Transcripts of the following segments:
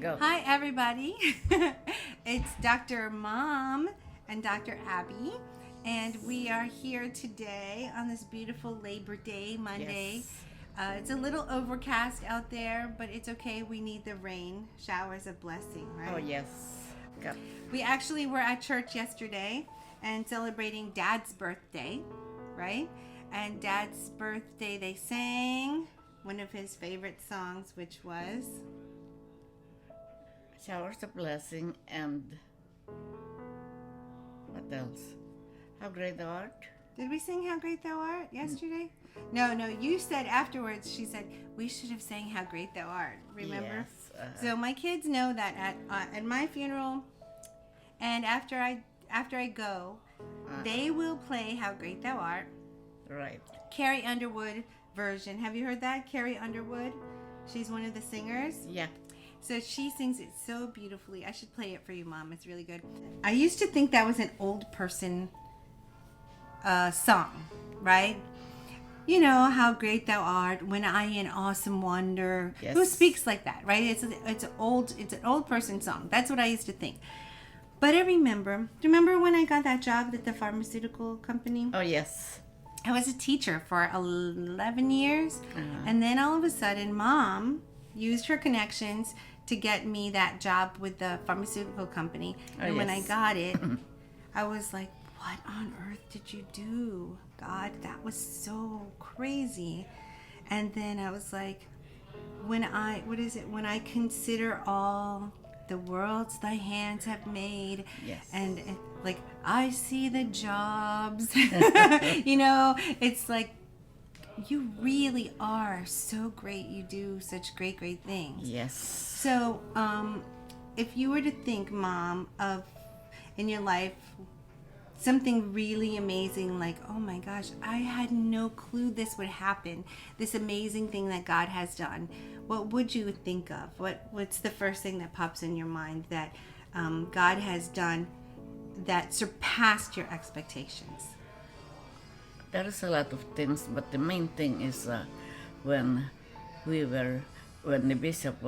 Go. Hi, everybody. It's Dr. Mom and Dr. Abby, and we are here today on this beautiful Labor Day, Monday. Yes. It's a little overcast out there, but it's okay. We need the rain, showers of blessing, right? Oh, yes. Go. We actually were at church yesterday and celebrating Dad's birthday, right? And Dad's birthday, they sang one of his favorite songs, which was... Showers of blessing and what else? How great thou art? Did we sing How Great Thou Art yesterday? No, you said afterwards, she said, we should have sang How Great Thou Art, remember? Yes. So my kids know that at my funeral and after I go, they will play How Great Thou Art. Right. Carrie Underwood version. Have you heard that? Carrie Underwood? She's one of the singers. Yeah. So she sings it so beautifully. I should play it for you, Mom. It's really good. I used to think that was an old person song, right? You know, how great thou art when I in awesome wonder. Yes. Who speaks like that, right? It's an old person song. That's what I used to think. But I remember when I got that job at the pharmaceutical company? Oh, yes. I was a teacher for 11 years. And then all of a sudden, Mom used her connections to get me that job with the pharmaceutical company. And when I yes. got it, I was like, what on earth did you do? God, that was so crazy. And then I was like, when I consider all the worlds thy hands have made, Yes. and like I see the jobs, it's like, you really are so great. You do such great things. Yes. So, if you were to think, Mom, of in your life something really amazing, like, oh my gosh, I had no clue this would happen, this amazing thing that God has done, what would you think of? What's the first thing that pops in your mind that God has done that surpassed your expectations? There is a lot of things, but the main thing is when when the bishop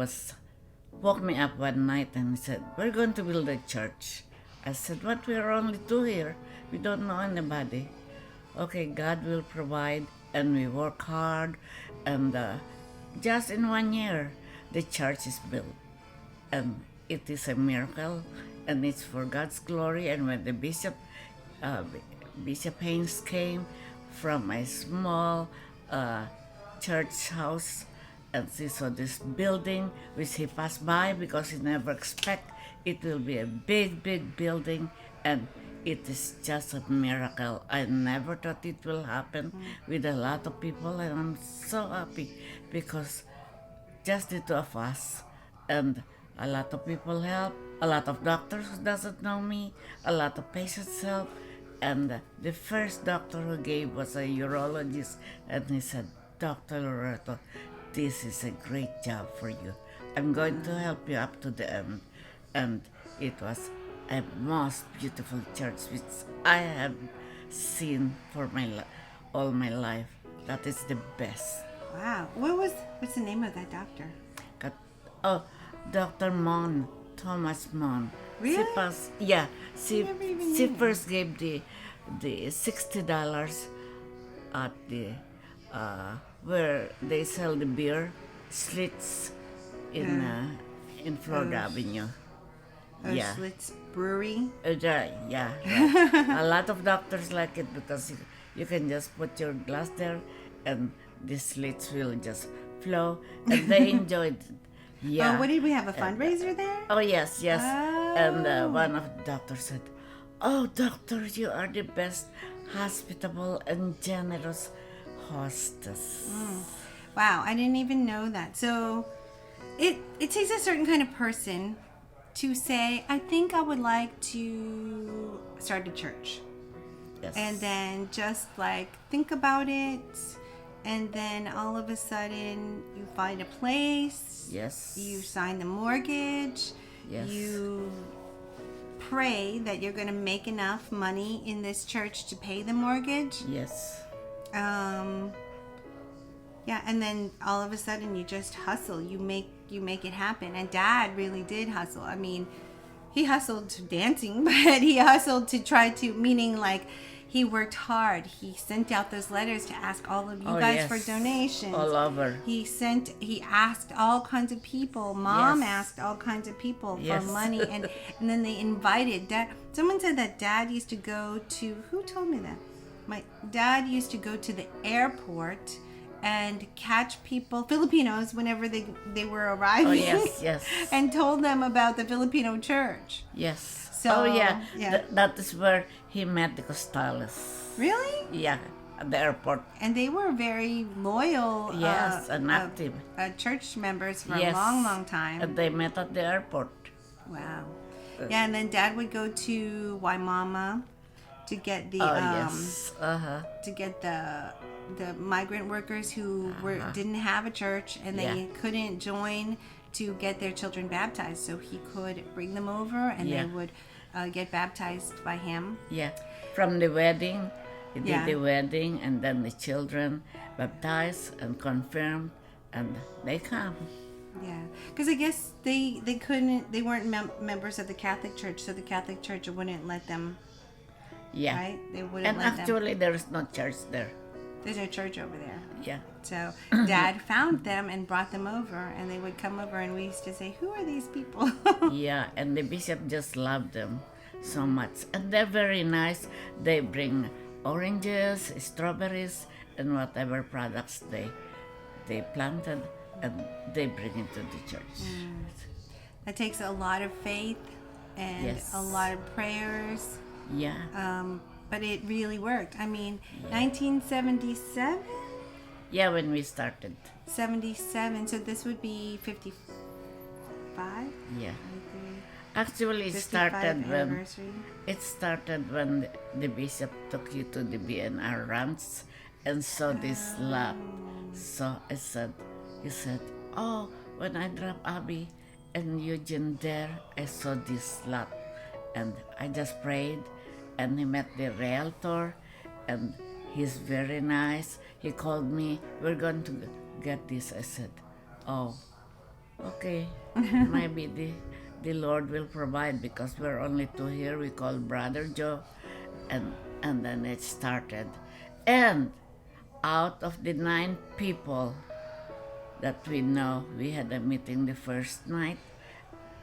woke me up one night and he said, we're going to build a church. I said, what? We are only two here. We don't know anybody. Okay, God will provide, and we work hard, and just in 1 year, the church is built. And it is a miracle, and it's for God's glory. And when the Bishop Haynes came from a small church house, and he saw this building, which he passed by because he never expect it will be a big building, and it is just a miracle. I never thought it will happen with a lot of people, and I'm so happy because just the two of us, and a lot of people help, a lot of doctors who doesn't know me, a lot of patients help, and the first doctor who gave was a urologist, and he said, Dr. Loretto, this is a great job for you. I'm going to help you up to the end. And it was a most beautiful church which I have seen for all my life. That is the best. Wow. What's the name of that doctor? Oh, Dr. Mon, Thomas Mon. Really? She never even she knew. first gave the $60 at the where they sell the beer, Slits in Florida Avenue. Yeah. Schlitz Brewery. Yeah. A lot of doctors like it because you can just put your glass there and the slits will just flow, and they enjoyed it. Yeah. Oh, what did we have, a fundraiser there? Oh, yes. Oh. And one of the doctors said, oh, doctor, you are the best hospitable and generous hostess. Wow, I didn't even know that. So it takes a certain kind of person to say, I think I would like to start a church. Yes. And then just like think about it, and then all of a sudden you find a place. Yes. You sign the mortgage. Yes. You pray that you're going to make enough money in this church to pay the mortgage. Yes. Yeah, Yeah, and then all of a sudden you just hustle. You make it happen. And Dad really did hustle. I mean, he hustled to dancing, but he hustled to try to, meaning like he worked hard. He sent out those letters to ask all of you guys for donations. All over. He asked all kinds of people. Mom Yes. asked all kinds of people Yes. for money, and then they invited Dad. Someone said that Dad used to go to, who told me that? My dad used to go to the airport and catch people, Filipinos, whenever they were arriving. Oh, yes, yes. And told them about the Filipino church. Yes. So, oh, yeah. yeah. That is where he met the Costales. Really? Yeah, at the airport. And they were very loyal. Yes, and active. Church members for Yes. a long, long time. And they met at the airport. Wow. Yeah, and then Dad would go to Waimama to get the Yes. to get the migrant workers who didn't have a church and they couldn't join to get their children baptized, so he could bring them over and they would get baptized by him. Yeah. From the wedding, he Yeah. did the wedding, and then the children baptized and confirmed, and they come. Yeah, because I guess they weren't members of the Catholic Church, so the Catholic Church wouldn't let them. Yeah. Right? They wouldn't And let them. actually, there is no church there. There's no church over there. Yeah. So Dad found them and brought them over, and they would come over, and we used to say, "Who are these people?" Yeah, and the bishop just loved them so much. And they're very nice. They bring oranges, strawberries, and whatever products they planted, and they bring it to the church. That takes a lot of faith and Yes. a lot of prayers. Yeah. But it really worked. I mean, 1977? Yeah, when we started. 77. So this would be 55? Yeah. Actually, it 55 started when anniversary. the bishop took you to the BNR ranch and saw this lot. So he said, "Oh, when I dropped Abby and Eugene there, I saw this lot, and I just prayed, and he met the realtor, and he's very nice. He called me. We're going to get this." I said, "Oh, okay, maybe the Lord will provide, because we're only two here. We call Brother Joe," and then it started. And out of the 9 people that we know, we had a meeting the first night,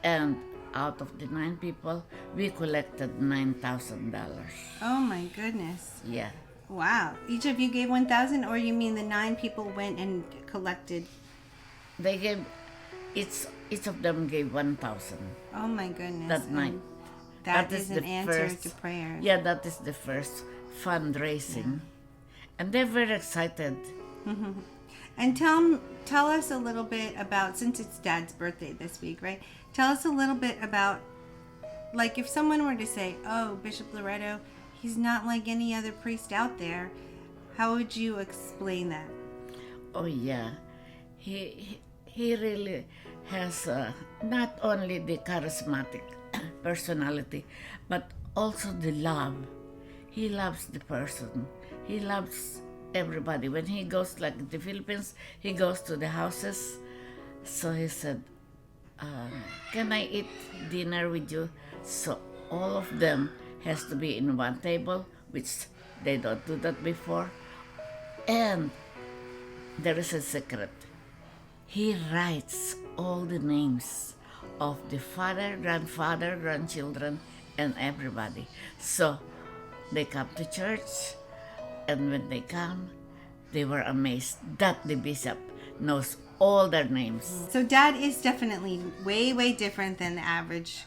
and out of the 9 people, we collected $9,000. Oh my goodness. Yeah. Wow. Each of you gave 1,000, or you mean the 9 people went and collected? They gave, each of them gave 1,000 Oh my goodness. that night. And that That is is an the answer first- to prayer. Yeah, that is the first fundraising. And they're very excited. And tell us a little bit about, since it's Dad's birthday this week, right? Tell us a little bit about, like, if someone were to say, "Oh, Bishop Loretto, he's not like any other priest out there," how would you explain that? Oh yeah, he really has not only the charismatic personality, but also the love. He loves the person. He loves everybody. When he goes, like the Philippines, he goes to the houses. So he said, "Can I eat dinner with you?" So all of them has to be in one table, which they don't do that before. And there is a secret. He writes all the names of the father, grandfather, grandchildren, and everybody. So they come to church, and when they come, they were amazed that the bishop knows all their names. So Dad is definitely way, way different than the average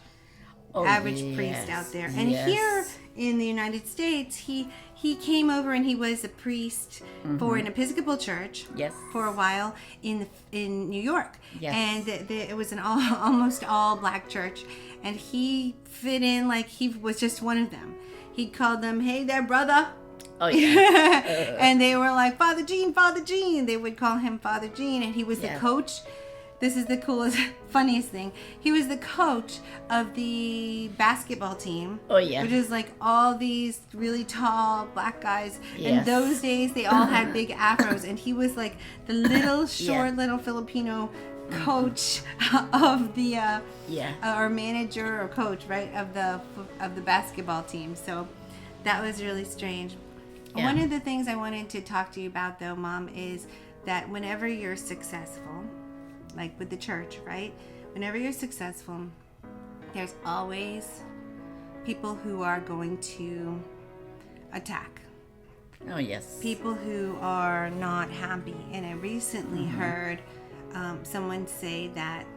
priest out there. And yes. here in the United States, he came over and he was a priest for an Episcopal church Yes. for a while in New York. Yes. And it was an almost all black church, and he fit in like he was just one of them. He called them, "Hey there, brother." Oh yeah. And they were like, "Father Gene, Father Gene." They would call him Father Gene, and he was the Yeah. coach this is the coolest, funniest thing. He was the coach of the basketball team. Oh, yeah. Which is like all these really tall black guys. In Yes. those days, they all had big afros, and he was like the little short Yeah. little Filipino coach of the Yeah. or manager or coach, right, of the basketball team. So that was really strange. Yeah. One of the things I wanted to talk to you about, though, Mom, is that whenever you're successful, like with the church, right? Whenever you're successful, there's always people who are going to attack. Oh, yes. People who are not happy. And I recently heard someone say that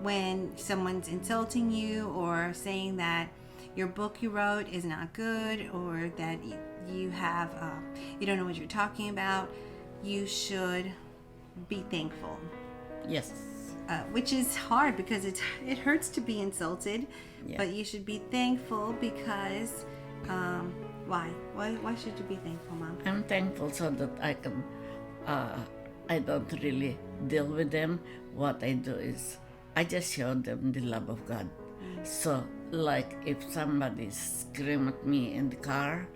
when someone's insulting you or saying that your book you wrote is not good, or that you have you don't know what you're talking about, you should be thankful. Yes. Which is hard because it hurts to be insulted, Yeah. but you should be thankful because why should you be thankful, Mom? I'm thankful so that I don't really deal with them. What I do is I just show them the love of God. So, like if somebody scream at me in the car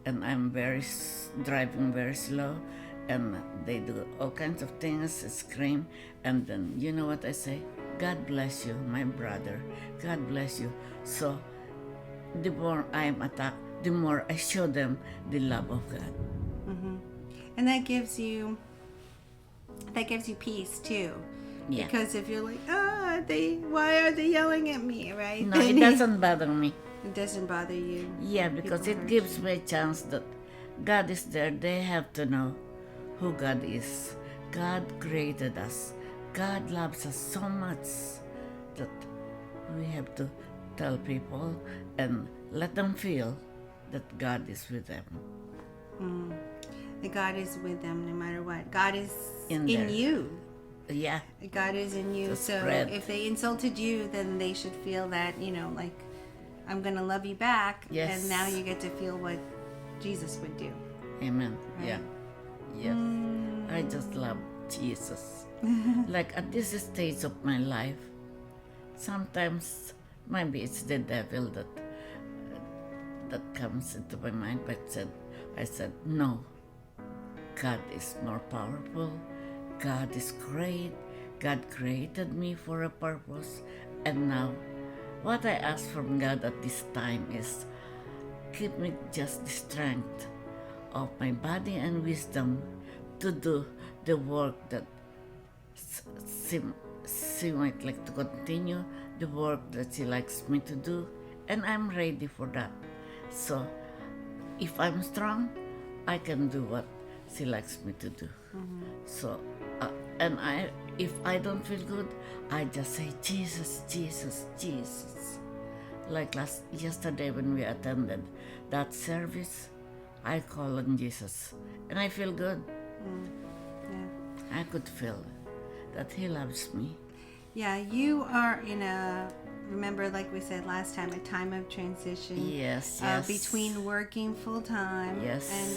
and I'm driving very slow and they do all kinds of things, scream, and then you know what I say? God bless you, my brother. God bless you. So, the more I'm attacked, the more I show them the love of God. And that gives you peace too. Yeah. Because if you're like, why are they yelling at me, right? No, it doesn't bother me. It doesn't bother you. Yeah, because People it hurt gives me a chance that God is there. They have to know who God is. God created us. God loves us so much that we have to tell people and let them feel that God is with them. That God is with them no matter what. God is In in there. you. Yeah, God is in you. To So spread. if they insulted you, then they should feel that, like, I'm going to love you back. Yes. And now you get to feel what Jesus would do. amen. Right. Yeah, yes. I just love Jesus. Like at this stage of my life, sometimes maybe it's the devil that comes into my mind, but I said, no, God is more powerful. God is great. God created me for a purpose. And now, what I ask from God at this time is, give me just the strength of my body and wisdom to do the work that seem like to continue the work that she likes me to do, and I'm ready for that. So if I'm strong, I can do what she likes me to do. So and if I don't feel good, I just say Jesus, Jesus, Jesus. Like yesterday when we attended that service, I call on Jesus and I feel good. Yeah. I could feel that He loves me. Yeah, you are in remember, like we said last time, a time of transition. Yes, Between working full time Yes. and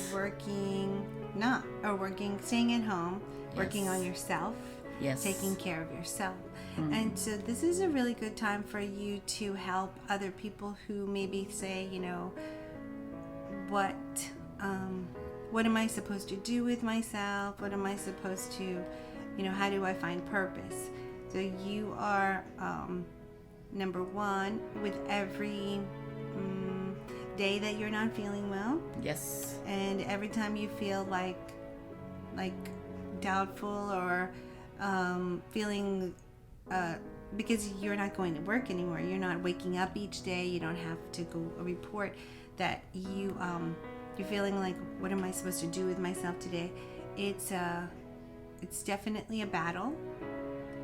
staying at home, working Yes. on yourself, Yes. taking care of yourself. And so this is a really good time for you to help other people who maybe say, what am I supposed to do with myself? What am I supposed to, how do I find purpose? So you are, number one, with every day that you're not feeling well, Yes. and every time you feel like doubtful or feeling because you're not going to work anymore, you're not waking up each day, you don't have to go report, that you're feeling like, what am I supposed to do with myself today? It's definitely a battle,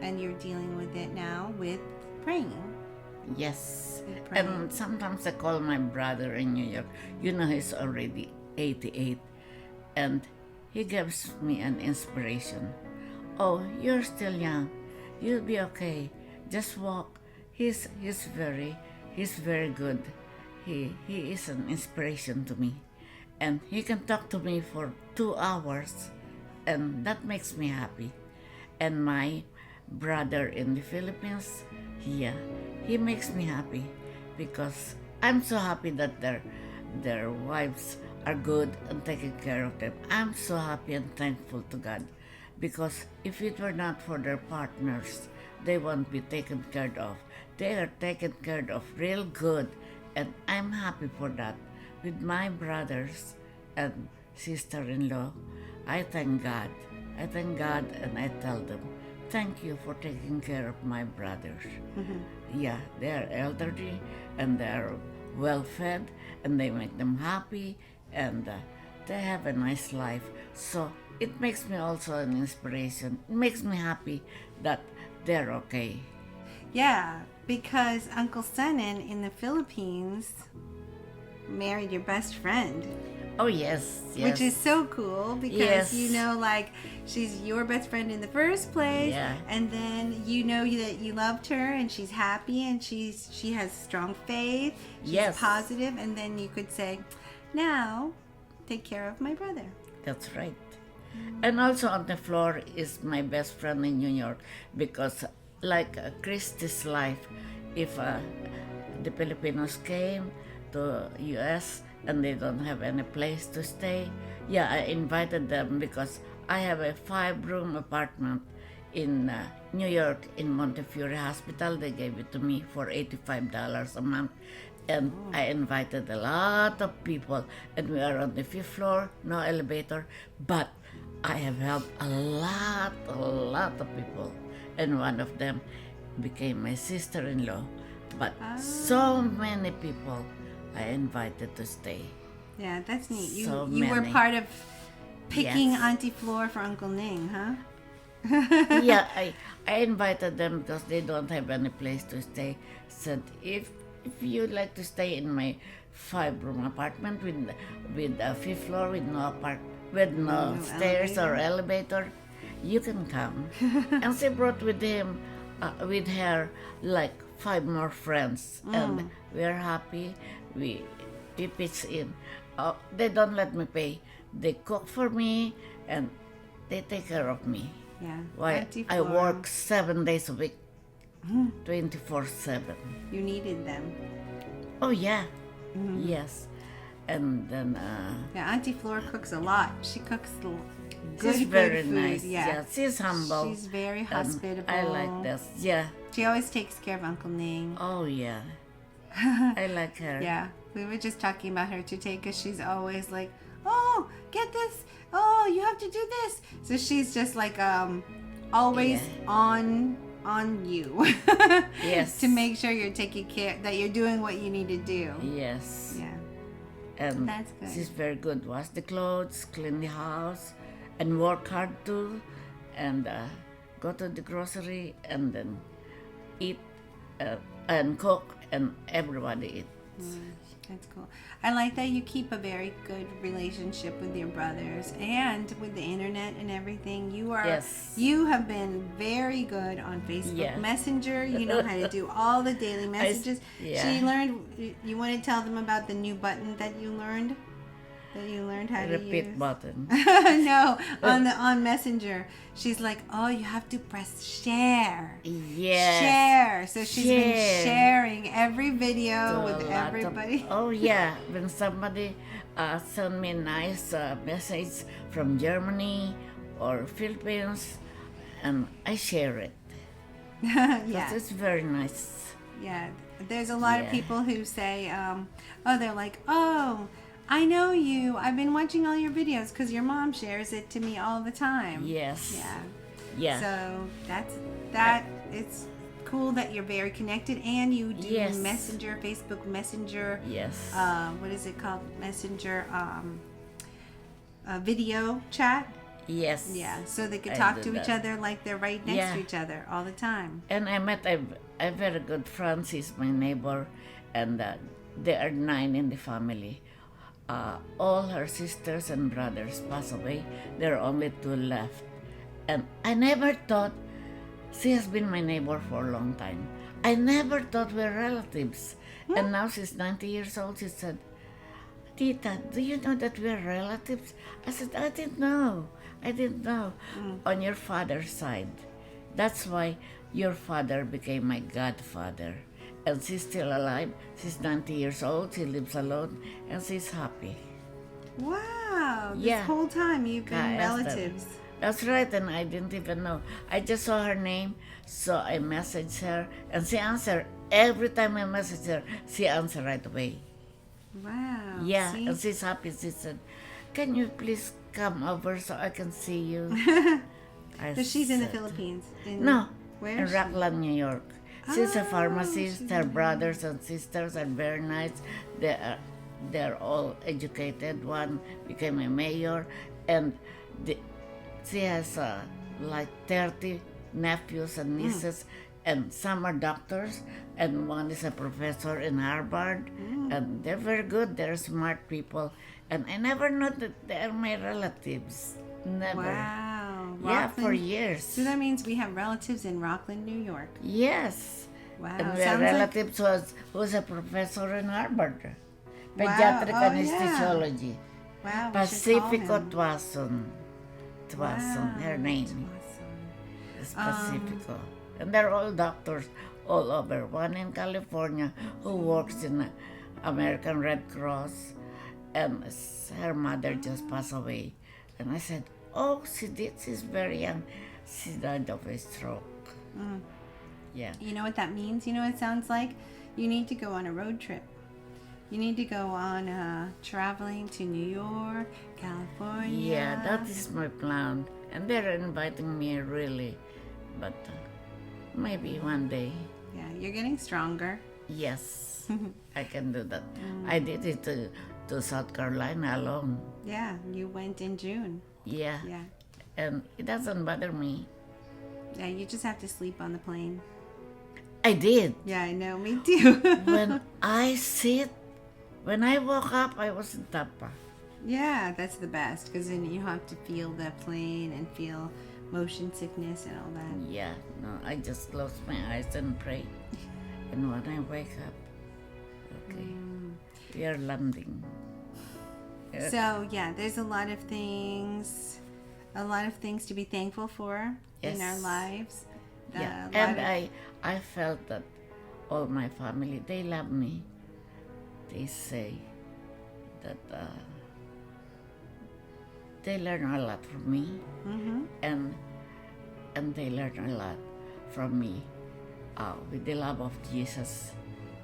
and you're dealing with it now with praying. Yes. With praying. And sometimes I call my brother in New York. He's already 88. And he gives me an inspiration. Oh, you're still young. You'll be okay. Just walk. He's very good. He is an inspiration to me. And he can talk to me for 2 hours. And that makes me happy. And my brother in the Philippines, yeah, he makes me happy because I'm so happy that their wives are good and taking care of them. I'm so happy and thankful to God because if it were not for their partners, they won't be taken care of. They are taken care of real good, and I'm happy for that. With my brothers and sister-in-law, I thank God. I thank God and I tell them, thank you for taking care of my brothers. Yeah, they are elderly and they are well fed and they make them happy and they have a nice life. So it makes me also an inspiration. It makes me happy that they're okay. Yeah, because Uncle Senan in the Philippines married your best friend. Oh, yes, yes. Which is so cool because Yes. you know, like, she's your best friend in the first place, Yeah. and then you know that you loved her and she's happy and she has strong faith, she's Yes. positive, and then you could say, now take care of my brother. That's right. And also Auntie Flora is my best friend in New York because like Christy's life, if the Filipinos came to US and they don't have any place to stay, yeah, I invited them because I have a 5-room apartment in New York in Montefiore Hospital. They gave it to me for $85 a month. And I invited a lot of people, and we are on the 5th floor, no elevator, but I have helped a lot of people, and one of them became my sister-in-law. But so many people I invited to stay. Yeah, that's neat. You So you were many. part of picking Yes. Auntie Flora for Uncle Ning, huh? Yeah, I invited them because they don't have any place to stay. Said if you'd like to stay in my 5-room apartment with a 5th floor with no No stairs or elevator, you can come. And she brought with her like 5 more friends, and we are happy. We pitch in. They don't let me pay. They cook for me and they take care of me. Yeah. Why Auntie I Flora, work 7 days a week, 24/7. you needed them. Oh yeah, yes, and then Yeah, Auntie Flora cooks a lot. She cooks good, she's good very food. nice. Yeah. She's humble. She's very and hospitable. I like this. Yeah. She always takes care of Uncle Ning. Oh yeah. I like her. Yeah, we were just talking about her today because she's always like, "Oh, get this! Oh, you have to do this." So she's just like always on you. Yes. To make sure you're taking care, that you're doing what you need to do. Yes. Yeah. And That's good. she's very good. Wash the clothes, clean the house, and work hard too, and go to the grocery and then eat and cook and everybody eats. That's cool. I like that you keep a very good relationship with your brothers and with the internet and everything. Yes. You have been very good on Facebook Yeah. Messenger. You know how to do all the daily messages. yeah. She learned. You want to tell them about the new button that you learned? That you learned how to Repeat use? button. No, on Messenger. She's like, oh, you have to press share. Yes. Share. So she's been Share. sharing every video To a with lot of- everybody. oh yeah, when somebody send me a nice message from Germany or Philippines, and I share it. Yeah. It's very nice. Yeah. There's a lot of Yeah. people who say, they're like, oh, I know you. I've been watching all your videos because your mom shares it to me all the time. Yes. Yeah. Yeah. So it's cool that you're very connected and you do Yes. Messenger, Facebook Messenger. Yes. What is it called? Messenger video chat. Yes. Yeah. So they could I talk do to each that. other like they're right next Yeah. to each other all the time. And I met a very good friend. She's my neighbor, and there are 9 in the family. All her sisters and brothers passed away. There are only 2 left. And I never thought she has been my neighbor for a long time. I never thought we're relatives. And now she's 90 years old. She said, Tita, do you know that we're relatives? I said, I didn't know. I didn't know. On your father's side, That's why your father became my godfather. And she's still alive. She's 90 years old. She lives alone. And she's happy. Wow. This Yeah. whole time you've I been asked her. relatives. That's right, and I didn't even know. I just saw her name, so I messaged her, and she answered. Every time I message her, she answered right away. Wow. Yeah, See? and she's happy. She said, "Can you please come over so I can see you?" I So she's in the said, Philippines. No, Where in is she? Rockland, New York. She's a Oh, pharmacist. she's Her in brothers and sisters are very nice. They're all educated. One became a mayor, and the, she has like 30 nephews and nieces, and some are doctors, and one is a professor in Harvard, and they're very good. They're smart people, and I never know that they're my relatives. Never. Wow. Yeah, for Rockland. years. So that means we have relatives in Rockland, New York. Yes. Wow. And we are Sounds like relatives who's a professor in Harvard. Wow. Pediatric Oh, anesthesiology. wow. We should call Pacifico him. Tuason. Tuason, her Wow, name that's is awesome. Pacifico. And they're all doctors all over. One in California who works in the American Red Cross. And her mother just passed away. And I said, oh, she did. She's very young. She died of a stroke. Yeah. You know what that means? You know what it sounds like? You need to go on a road trip. You need to go on traveling to New York, California. Yeah, that is my plan. And they're inviting me really. But maybe one day. Yeah, you're getting stronger. Yes, I can do that. I did it to South Carolina alone. Yeah, you went in June. Yeah. Yeah. And it doesn't bother me. Yeah, you just have to sleep on the plane. I did. Yeah, I know. Me too. When I woke up, I was in Tapa. Yeah, that's the best because then you have to feel the plane and feel motion sickness and all that. Yeah, no, I just close my eyes and pray. And when I wake up, okay, we are landing. So yeah, there's a lot of things to be thankful for in our Yes. lives. Yeah, A lot and of- I felt that all my family, they love me. They say that they learn a lot from me, and they learn a lot from me with the love of Jesus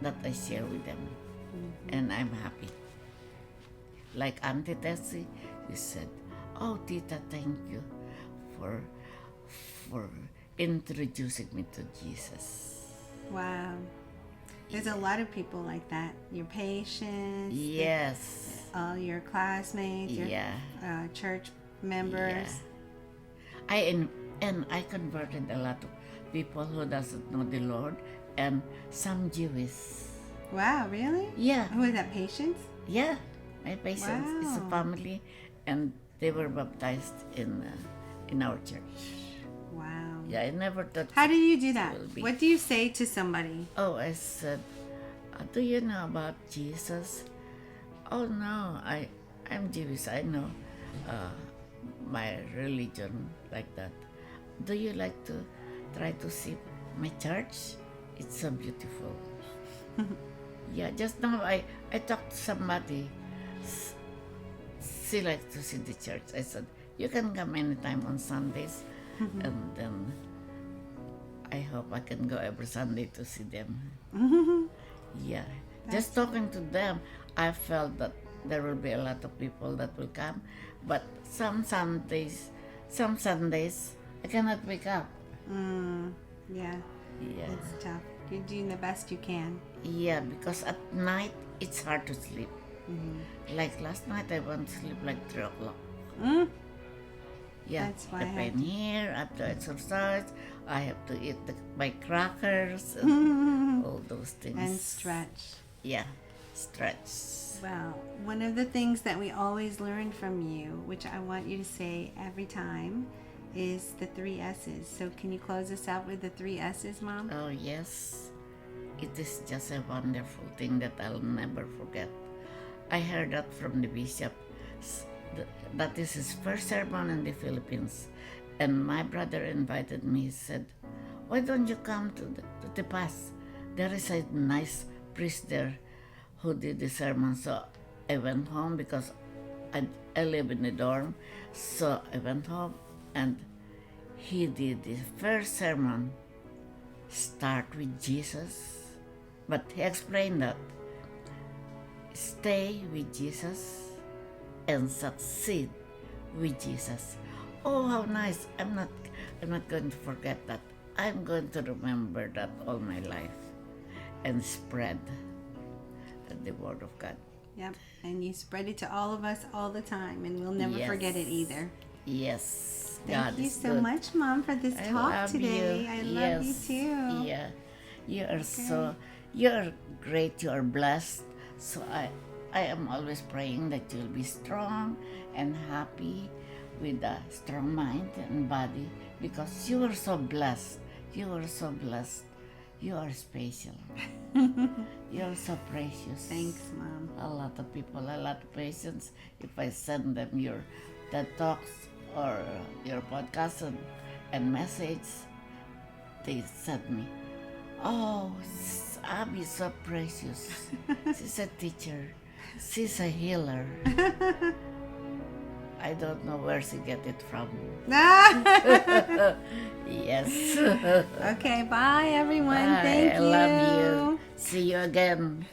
that I share with them, and I'm happy. Like Auntie Tessie, you said, "Oh, Tita, thank you for introducing me to Jesus." Wow. There's a lot of people like that. Your patients, Yes. all your classmates, your Yeah. church members. Yeah. I converted a lot of people who doesn't know the Lord, and some Jewish. Wow, really? Yeah. Who is that? Patients? Yeah. My patients is a Wow. family, and they were baptized in our church. Wow. Yeah, I never thought. How do you do that? will be. What do you say to somebody? Oh, I said, do you know about Jesus? Oh no, I'm Jewish. I know my religion like that. Do you like to try to see my church? It's so beautiful. Yeah, just now I talked to somebody. She likes to see the church. I said, you can come anytime on Sundays, and then I hope I can go every Sunday to see them. Yeah, just talking to them, I felt that there will be a lot of people that will come, but some Sundays I cannot wake up. Yeah, Yeah, it's tough. You're doing the best you can. yeah, because at night it's hard to sleep. Like last night, I went to sleep like 3 o'clock. Mm? Yeah, That's why the I have pain here, I have to exercise, I have to eat my crackers, and all those things. And stretch. Yeah, stretch. Well, one of the things that we always learn from you, which I want you to say every time, is the 3 S's. So can you close us out with the 3 S's, Mom? Oh, yes. It is just a wonderful thing that I'll never forget. I heard that from the bishop. That is his first sermon in the Philippines. And my brother invited me. He said, "Why don't you come to the pass? There is a nice priest there who did the sermon." So I went home because I live in the dorm. So I went home and he did the first sermon. Start with Jesus. But he explained that stay with Jesus and succeed with Jesus. Oh, how nice. I'm not going to forget that. I'm going to remember that all my life and spread the word of God. Yep. And you spread it to all of us all the time, and we'll never forget it either. Yes. Thank God you is so good. much, Mom, for this I talk love today. you. I love you Yes. too. Yeah. You're great, you're blessed. So I am always praying that you'll be strong and happy with a strong mind and body because you are so blessed. You are so blessed. You are special. You are so precious. Thanks, Mom. A lot of people, a lot of patients. If I send them your TED Talks or your podcast and message, they send me, "Oh, Abby's so precious. She's a teacher. She's a healer." I don't know where she get it from. Yes. Okay, bye everyone. Bye. Thank I you. love you. See you again.